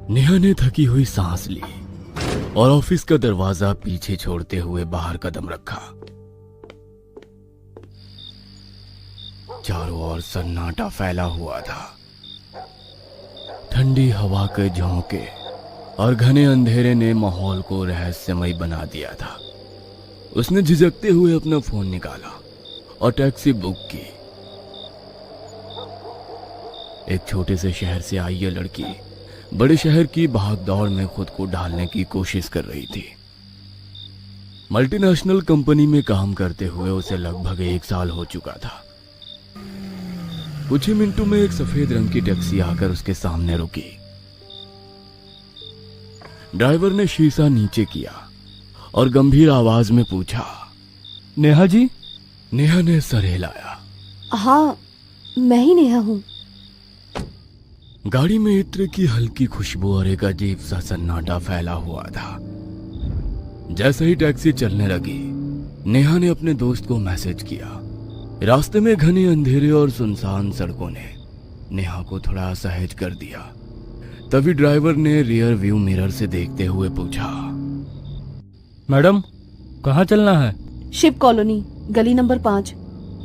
नेहा ने थकी हुई सांस ली और ऑफिस का दरवाजा पीछे छोड़ते हुए बाहर कदम रखा। चारों ओर सन्नाटा फैला हुआ था। ठंडी हवा के झोंके और घने अंधेरे ने माहौल को रहस्यमय बना दिया था। उसने झिझकते हुए अपना फोन निकाला और टैक्सी बुक की। एक छोटे से शहर से आई यह लड़की बड़े शहर की भागदौड़ में खुद को ढालने की कोशिश कर रही थी। मल्टीनेशनल कंपनी में काम करते हुए उसे लगभग 1 साल हो चुका था। कुछ ही मिनटों में एक सफेद रंग की टैक्सी आकर उसके सामने रुकी। ड्राइवर ने शीशा नीचे किया और गंभीर आवाज में पूछा, नेहा जी? नेहा ने सर हिलाया। हाँ, मैं ही नेहा हूँ। गाड़ी में इत्र की हल्की खुशबू और एक अजीब सा सन्नाटा फैला हुआ था। जैसे ही टैक्सी चलने लगी, नेहा ने अपने दोस्त को मैसेज किया। रास्ते में घने अंधेरे और सुनसान सड़कों ने नेहा को थोड़ा असहज कर दिया। तभी ड्राइवर ने रियर व्यू मिरर से देखते हुए पूछा, मैडम कहाँ चलना है? शिव कॉलोनी, गली नंबर 5।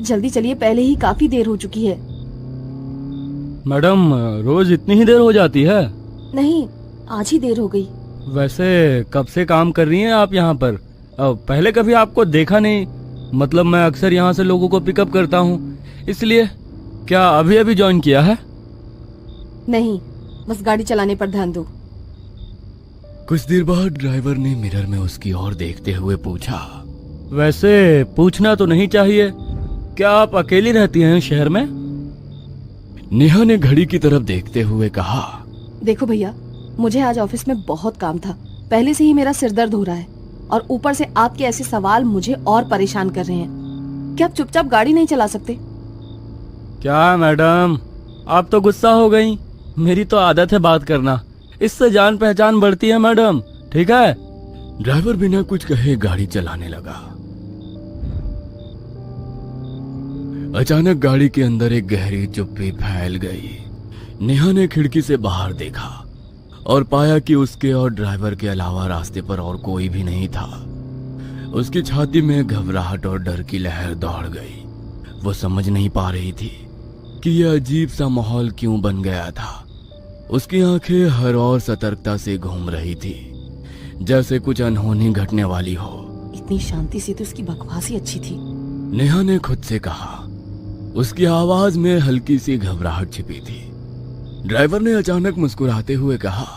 जल्दी चलिए, पहले ही काफी देर हो चुकी है। मैडम रोज इतनी ही देर हो जाती है? नहीं, आज ही देर हो गई। वैसे कब से काम कर रही हैं आप यहाँ पर? पहले कभी आपको देखा नहीं। मतलब मैं अक्सर यहाँ से लोगों को पिकअप करता हूँ, इसलिए। क्या अभी अभी ज्वाइन किया है? नहीं, बस गाड़ी चलाने पर ध्यान दो। कुछ देर बाद ड्राइवर ने मिरर में उसकी ओर देखते हुए पूछा, वैसे पूछना तो नहीं चाहिए, क्या आप अकेली रहती हैं शहर में? नेहा ने घड़ी की तरफ देखते हुए कहा, देखो भैया, मुझे आज ऑफिस में बहुत काम था। पहले से ही मेरा सिर दर्द हो रहा है और ऊपर से आपके ऐसे सवाल मुझे और परेशान कर रहे हैं। क्या आप चुपचाप गाड़ी नहीं चला सकते? क्या मैडम, आप तो गुस्सा हो गई। मेरी तो आदत है बात करना, इससे जान पहचान बढ़ती है मैडम, ठीक है? ड्राइवर बिना कुछ कहे गाड़ी चलाने लगा। अचानक गाड़ी के अंदर एक गहरी चुप्पी फैल गई। नेहा ने खिड़की से बाहर देखा और पाया कि उसके और ड्राइवर के अलावा रास्ते पर और कोई भी नहीं था। उसकी छाती में घबराहट और डर की लहर दौड़ गई। वो समझ नहीं पा रही थी कि यह अजीब सा माहौल क्यों बन गया था। उसकी आंखें हर ओर सतर्कता से घूम रही थी, जैसे कुछ अनहोनी घटने वाली हो। इतनी शांति से तो उसकी बकवास ही अच्छी थी, नेहा ने खुद से कहा। उसकी आवाज में हल्की सी घबराहट छिपी थी। ड्राइवर ने अचानक मुस्कुराते हुए कहा,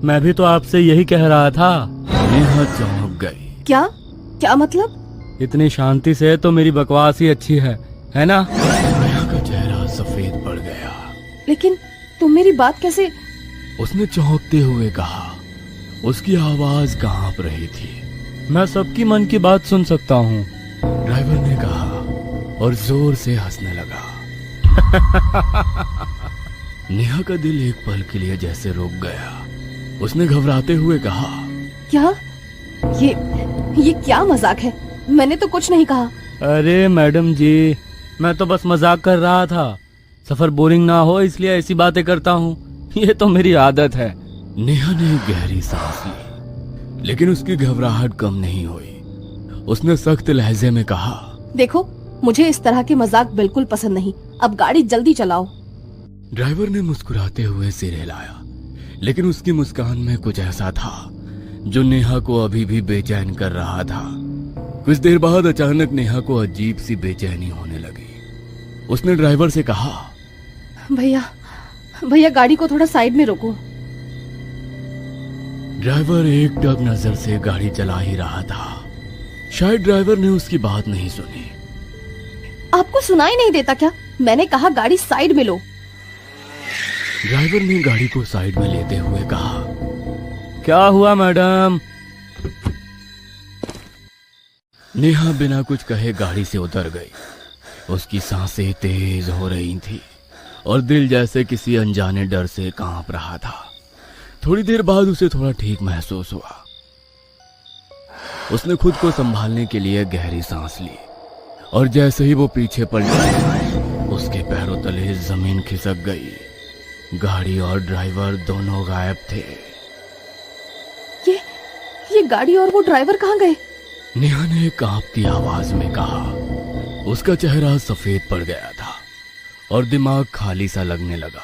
मैं भी तो आपसे यही कह रहा था। नेहा चौंक गई। क्या मतलब? इतनी शांति से तो मेरी बकवास ही अच्छी है ना? नेहा का चेहरा सफेद पड़ गया। लेकिन तुम मेरी बात कैसे? उसने चौंकते हुए कहा। उसकी आवाज कांप रही थी। मैं सबकी मन की बात सुन सकता हूँ, ड्राइवर ने कहा और जोर से हंसने लगा। नेहा का दिल एक पल के लिए जैसे रुक गया। उसने घबराते हुए कहा, क्या? ये क्या मजाक है? मैंने तो कुछ नहीं कहा। अरे मैडम जी, मैं तो बस मजाक कर रहा था। सफर बोरिंग ना हो इसलिए ऐसी बातें करता हूँ, ये तो मेरी आदत है। नेहा ने गहरी सांस ली, लेकिन उसकी घबराहट कम नहीं हुई। उसने सख्त लहजे में कहा, देखो, मुझे इस तरह के मजाक बिल्कुल पसंद नहीं। अब गाड़ी जल्दी चलाओ। ड्राइवर ने मुस्कुराते हुए सिर हिलाया, लेकिन उसकी मुस्कान में कुछ ऐसा था जो नेहा को अभी भी बेचैन कर रहा था। कुछ देर बाद अचानक नेहा को अजीब सी बेचैनी होने लगी। उसने ड्राइवर से कहा, भैया गाड़ी को थोड़ा साइड में रोको। ड्राइवर एकटक नजर से गाड़ी चला ही रहा था। शायद ड्राइवर ने उसकी बात नहीं सुनी। आपको सुनाई नहीं देता क्या? मैंने कहा गाड़ी साइड में लो। ड्राइवर ने गाड़ी को साइड में लेते हुए कहा, क्या हुआ मैडम? नेहा बिना कुछ कहे गाड़ी से उतर गई। उसकी सांसें तेज हो रही थी और दिल जैसे किसी अनजाने डर से कांप रहा था। थोड़ी देर बाद उसे थोड़ा ठीक महसूस हुआ। उसने खुद को संभालने के लिए गहरी सांस ली और जैसे ही वो पीछे पलटा, उसके पैरों तले जमीन खिसक गई। गाड़ी और ड्राइवर दोनों गायब थे। ये गाड़ी और वो ड्राइवर कहाँ गए? नेहा ने कांपती आवाज में कहा। उसका चेहरा सफेद पड़ गया था और दिमाग खाली सा लगने लगा।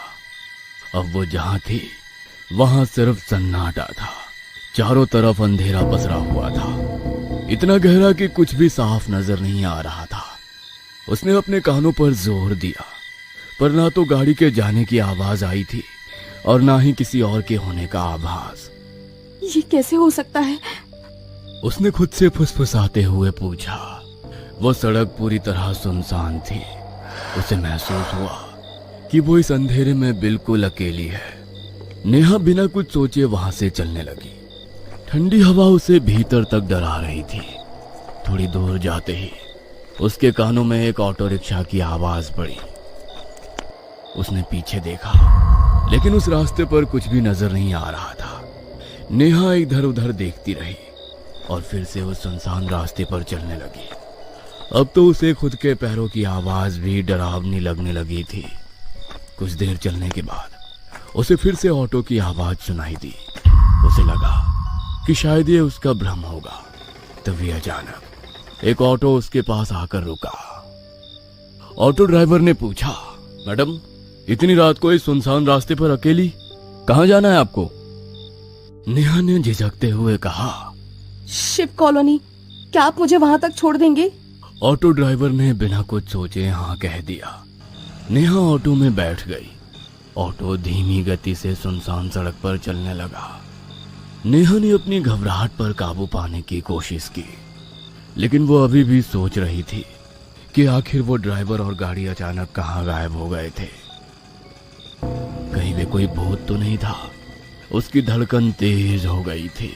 अब वो जहां थी वहां सिर्फ सन्नाटा था। चारों तरफ अंधेरा पसरा हुआ था, इतना गहरा कि कुछ भी साफ नजर नहीं आ रहा था। उसने अपने कानों पर जोर दिया, पर ना तो गाड़ी के जाने की आवाज आई थी और ना ही किसी और के होने का आभास। ये कैसे हो सकता है? उसने खुद से फुसफुसाते हुए पूछा। वो सड़क पूरी तरह सुनसान थी। उसे महसूस हुआ कि वो इस अंधेरे में बिल्कुल अकेली है। नेहा बिना कुछ सोचे वहां से चलने लगी। ठंडी हवा उसे भीतर तक डरा रही थी। थोड़ी दूर जाते ही उसके कानों में एक ऑटो रिक्शा की आवाज पड़ी। उसने पीछे देखा, लेकिन उस रास्ते पर कुछ भी नजर नहीं आ रहा था। नेहा इधर उधर देखती रही और फिर से उस सुनसान रास्ते पर चलने लगी। अब तो उसे खुद के पैरों की आवाज भी डरावनी लगने लगी थी। कुछ देर चलने के बाद उसे फिर से ऑटो की आवाज सुनाई दी। उसे लगा कि शायद ये उसका भ्रम होगा। तभी अचानक एक ऑटो उसके पास आकर रुका। ऑटो ड्राइवर ने पूछा, मैडम, इतनी रात को इस सुनसान रास्ते पर अकेली, कहाँ जाना है आपको? नेहा ने झिझकते हुए कहा, शिव कॉलोनी। क्या आप मुझे वहां तक छोड़ देंगे? ऑटो ड्राइवर ने बिना कुछ सोचे हाँ कह दिया। नेहा ऑटो में बैठ गई। ऑटो धीमी गति से सुनसान सड़क पर चलने लगा। नेहा ने अपनी घबराहट पर काबू पाने की कोशिश की, लेकिन वो अभी भी सोच रही थी कि आखिर वो ड्राइवर और गाड़ी अचानक कहाँ गायब हो गए थे। कहीं वे कोई भूत तो नहीं था। उसकी धड़कन तेज हो गई थी।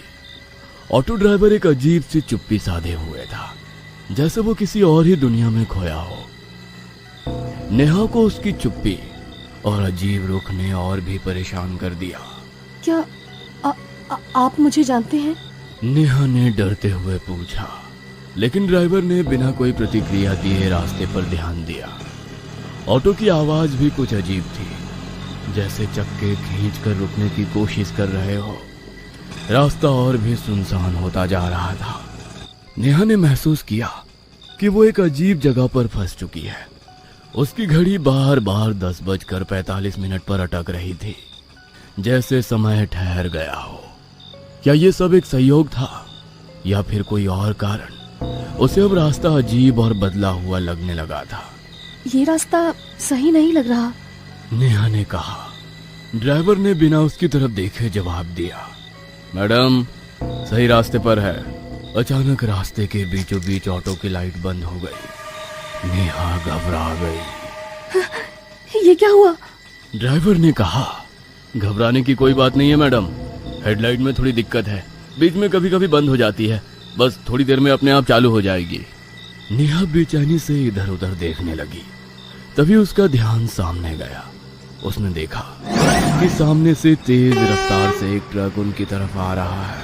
ऑटो ड्राइवर एक अजीब सी चुप्पी साधे हुए था, जैसे वो किसी और ही दुनिया में खोया हो। नेहा को उसकी चुप्पी और अजीब रुख ने और भी परेशान कर दिया। क्या आप मुझे जानते हैं? नेहा ने डरते हुए पूछा, लेकिन ड्राइवर ने बिना कोई प्रतिक्रिया दिए रास्ते पर ध्यान दिया। ऑटो की आवाज भी कुछ अजीब थी, जैसे चक्के खींचकर रुकने की कोशिश कर रहे हो। रास्ता और भी सुनसान होता जा रहा था। नेहा ने महसूस किया कि वो एक अजीब जगह पर फंस चुकी है। उसकी घड़ी बार बार 10:45 पर अटक रही थी, जैसे समय ठहर गया हो। क्या ये सब एक संयोग था या फिर कोई और कारण? उसे अब रास्ता अजीब और बदला हुआ लगने लगा था। ये रास्ता सही नहीं लग रहा, नेहा ने कहा। ड्राइवर ने बिना उसकी तरफ देखे जवाब दिया, मैडम, सही रास्ते पर है। अचानक रास्ते के बीचों बीच ऑटो की लाइट बंद हो गई। नेहा घबरा गई। ये क्या हुआ? ड्राइवर ने कहा, घबराने की कोई बात नहीं है मैडम, हेडलाइट में थोड़ी दिक्कत है, बीच में कभी कभी बंद हो जाती है, बस थोड़ी देर में अपने आप चालू हो जाएगी। नेहा बेचैनी से इधर उधर देखने लगी। तभी उसका ध्यान सामने गया। उसने देखा कि सामने से तेज रफ्तार से एक ट्रक उनकी तरफ आ रहा है,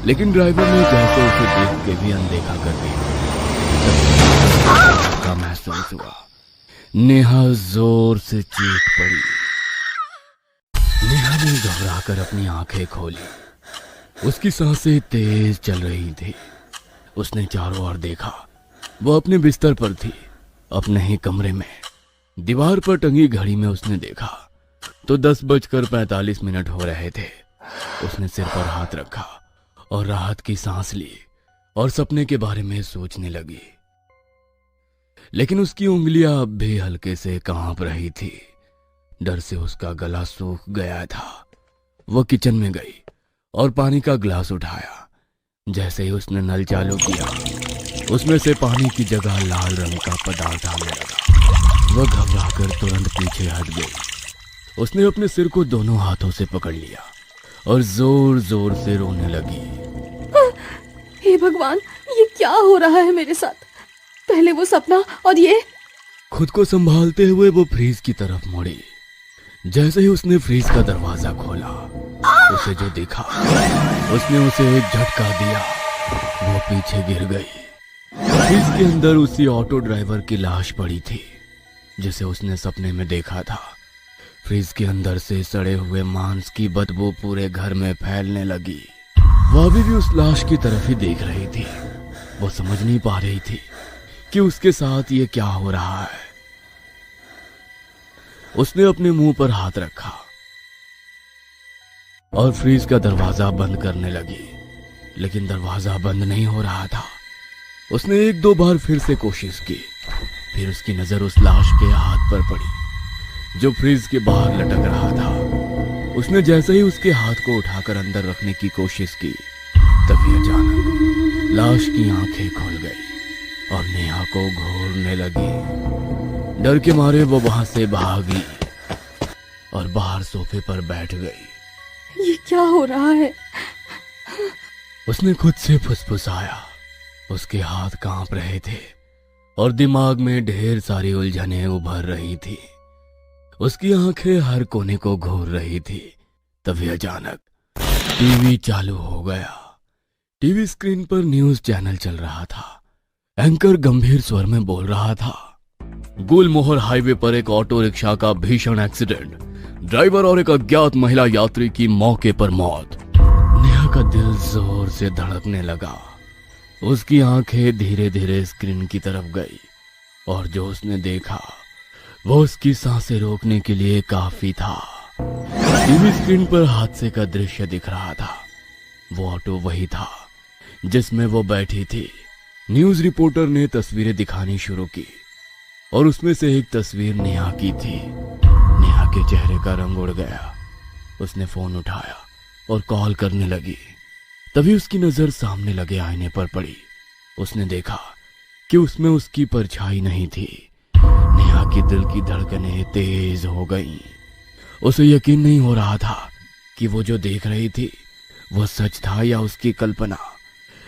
लेकिन ड्राइवर ने जैसे उसे देख के भी अनदेखा कर दिया। का महसूस हुआ। नेहा जोर से चीख पड़ी। नेहा ने घबराकर अपनी आंखें खोली। उसकी सांसें तेज चल रही थी। उसने चारों ओर देखा। वो अपने बिस्तर पर थी, अपने ही कमरे में। दीवार पर टंगी घड़ी में उसने देखा तो 10:45 हो रहे थे। उसने सिर पर हाथ रखा और राहत की सांस ली और सपने के बारे में सोचने लगी, लेकिन उसकी उंगलियां अब भी हल्के से कांप रही थी। डर से उसका गला सूख गया था। वो किचन में गई और पानी का ग्लास उठाया। जैसे ही उसने नल चालू किया, उसमें से पानी की जगह लाल रंग का पदार्थ आने लगा। वह घबराकर तुरंत पीछे हट गई। उसने अपने सिर को दोनों हाथों से पकड़ लिया और जोर जोर से रोने लगी। हे भगवान, ये क्या हो रहा है मेरे साथ? पहले वो सपना और ये। खुद को संभालते हुए वो फ्रीज की तरफ मुड़ी। जैसे ही उसने फ्रीज का दरवाजा खोला, उसे जो दिखा उसने उसे एक झटका दिया। वो पीछे गिर गई। फ्रीज के अंदर उसी ऑटो ड्राइवर की लाश पड़ी थी, जिसे उसने सपने में देखा था। फ्रिज के अंदर से सड़े हुए मांस की बदबू पूरे घर में फैलने लगी। वह अभी भी उस लाश की तरफ ही देख रही थी। वो समझ नहीं पा रही थी कि उसके साथ ये क्या हो रहा है। उसने अपने मुंह पर हाथ रखा और फ्रीज का दरवाजा बंद करने लगी, लेकिन दरवाजा बंद नहीं हो रहा था। उसने 1-2 बार फिर से कोशिश की। फिर उसकी नजर उस लाश के हाथ पर पड़ी जो फ्रीज के बाहर लटक रहा था। उसने जैसे ही उसके हाथ को उठाकर अंदर रखने की कोशिश की, तभी अचानक लाश की आंखें खुल गई और नेहा को घूरने लगी। डर के मारे वो वहां से भागी और बाहर सोफे पर बैठ गई। ये क्या हो रहा है? उसने खुद से फुसफुसाया। उसके हाथ कांप रहे थे और दिमाग में ढेर सारी उलझनें उभर रही थी। उसकी आंखें हर कोने को घूर रही थी। तभी अचानक टीवी चालू हो गया। टीवी स्क्रीन पर न्यूज चैनल चल रहा था। एंकर गंभीर स्वर में बोल रहा था, गुलमोहर हाईवे पर एक ऑटो रिक्शा का भीषण एक्सीडेंट, ड्राइवर और एक अज्ञात महिला यात्री की मौके पर मौत। नेहा का दिल जोर से धड़कने लगा। उसकी आंखें धीरे धीरे स्क्रीन की तरफ गई और जो उसने देखा वो उसकी सांसें रोकने के लिए काफी था। टीवी स्क्रीन पर हादसे का दृश्य दिख रहा था। वो ऑटो वही था जिसमें वो बैठी थी। न्यूज रिपोर्टर ने तस्वीरें दिखानी शुरू की और उसमें से एक तस्वीर नेहा की थी। नेहा के चेहरे का रंग उड़ गया। उसने फोन उठाया और कॉल करने लगी। तभी उसकी नजर सामने लगे आईने पर पड़ी। उसने देखा कि उसमें उसकी परछाई नहीं थी। नेहा की दिल की धड़कनें तेज हो गईं। उसे यकीन नहीं हो रहा था कि वो जो देख रही थी वो सच था या उसकी कल्पना।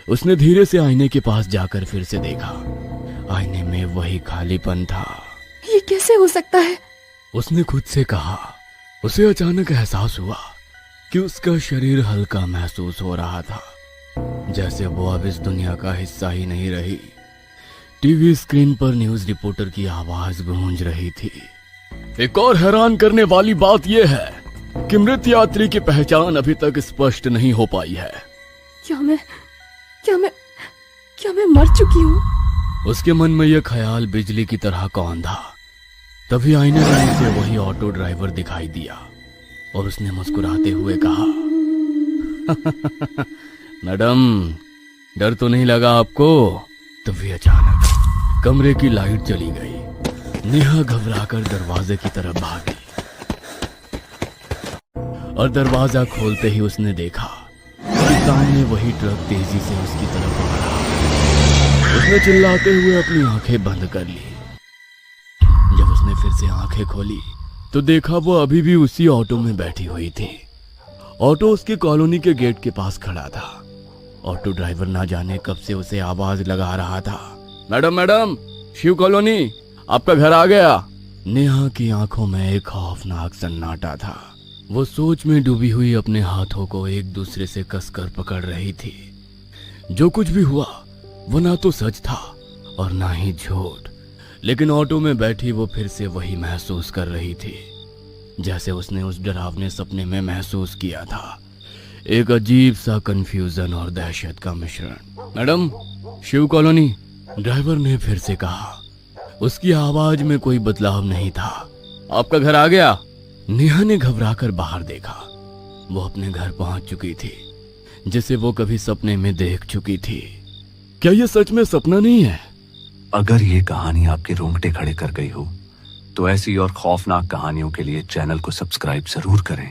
उसने धीरे से आईने के पास जाकर फिर से देखा। आईने में वही खालीपन था। ये कैसे हो सकता है? उसने खुद से कहा। उसे अचानक एहसास हुआ कि उसका शरीर हल्का महसूस हो रहा था, जैसे वो अब इस दुनिया का हिस्सा ही नहीं रही। टीवी स्क्रीन पर न्यूज रिपोर्टर की आवाज गूंज रही थी। एक और हैरान करने वाली बात यह है कि मृत यात्री की पहचान अभी तक स्पष्ट नहीं हो पाई है। क्या मैं मर चुकी हूँ? उसके मन में यह ख्याल बिजली की तरह कौंधा। तभी आईने में उसे वही ऑटो ड्राइवर दिखाई दिया और उसने मुस्कुराते हुए कहा, मैडम, डर तो नहीं लगा आपको? तभी अचानक कमरे की लाइट चली गई। नेहा घबराकर दरवाजे की तरफ भागी और दरवाजा खोलते ही उसने देखा कि सामने वही ट्रक तेजी से उसकी तरफ आ रहा। उसने चिल्लाते हुए अपनी आंखें बंद कर ली। जब उसने फिर से आंखें खोली तो देखा वो अभी भी उसी ऑटो में बैठी हुई थी। ऑटो उसकी कॉलोनी के गेट के पास खड़ा था। ऑटो ड्राइवर ना जाने कब से उसे आवाज लगा रहा था, मैडम मैडम, शिव कॉलोनी, आपका घर आ गया। नेहा की आंखों में एक खौफनाक सन्नाटा था। वो सोच में डूबी हुई अपने हाथों को एक दूसरे से कसकर पकड़ रही थी। जो कुछ भी हुआ वो ना तो सच था और ना ही झूठ, लेकिन ऑटो में बैठी वो फिर से वही महसूस कर रही थी जैसे उसने उस डरावने सपने में महसूस किया था। एक अजीब सा कंफ्यूजन और दहशत का मिश्रण। मैडम, शिव कॉलोनी, ड्राइवर ने फिर से कहा। उसकी आवाज में कोई बदलाव नहीं था। आपका घर आ गया? नेहा ने घबराकर बाहर देखा। वो अपने घर पहुंच चुकी थी, जिसे वो कभी सपने में देख चुकी थी। क्या ये सच में सपना नहीं है? अगर ये कहानी आपके रोंगटे खड़े कर गई हो तो ऐसी और खौफनाक कहानियों के लिए चैनल को सब्सक्राइब जरूर करें।